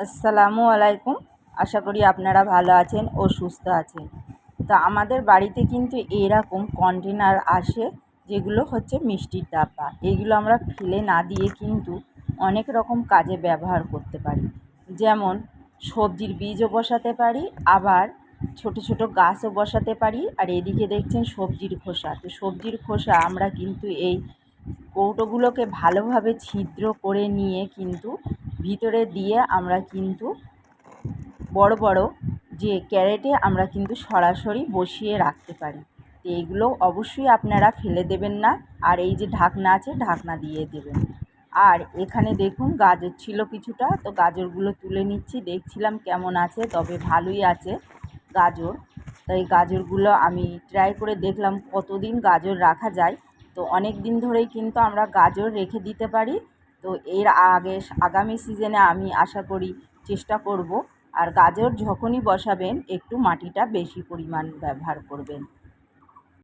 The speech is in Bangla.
আসসালামু আলাইকুম। আশা করি আপনারা ভালো আছেন ও সুস্থ আছেন। তো আমাদের বাড়িতে কিন্তু এরকম কন্টেনার আসে, যেগুলো হচ্ছে মিষ্টির ডাব্বা। এগুলো আমরা ফেলে না দিয়ে কিন্তু অনেক রকম কাজে ব্যবহার করতে পারি। যেমন সবজির বীজও বসাতে পারি, আবার ছোট ছোট গাছও বসাতে পারি। আর এদিকে দেখছেন সবজির খোসা। তো সবজির খোসা আমরা কিন্তু এই কৌটোগুলোকে ভালোভাবে ছিদ্র করে নিয়ে কিন্তু ভিতরে দিয়ে আমরা কিন্তু বড় বড় যে ক্যারেটে আমরা কিন্তু সরাসরি বসিয়ে রাখতে পারি। তো এইগুলো অবশ্যই আপনারা ফেলে দেবেন না। আর এই যে ঢাকনা আছে, ঢাকনা দিয়ে দেবেন। আর এখানে দেখুন গাজর ছিল কিছুটা, তো গাজরগুলো তুলে নিচ্ছি। দেখছিলাম কেমন আছে, তবে ভালোই আছে গাজর। তো এই গাজরগুলো আমি ট্রাই করে দেখলাম কতদিন গাজর রাখা যায়। তো অনেক দিন ধরেই কিন্তু আমরা গাজর রেখে দিতে পারি। তো এর আগামী সিজনে আমি আশা করি চেষ্টা করব। আর গাজর যখনই বসাবেন একটু মাটিটা বেশি পরিমাণ ব্যবহার করবেন।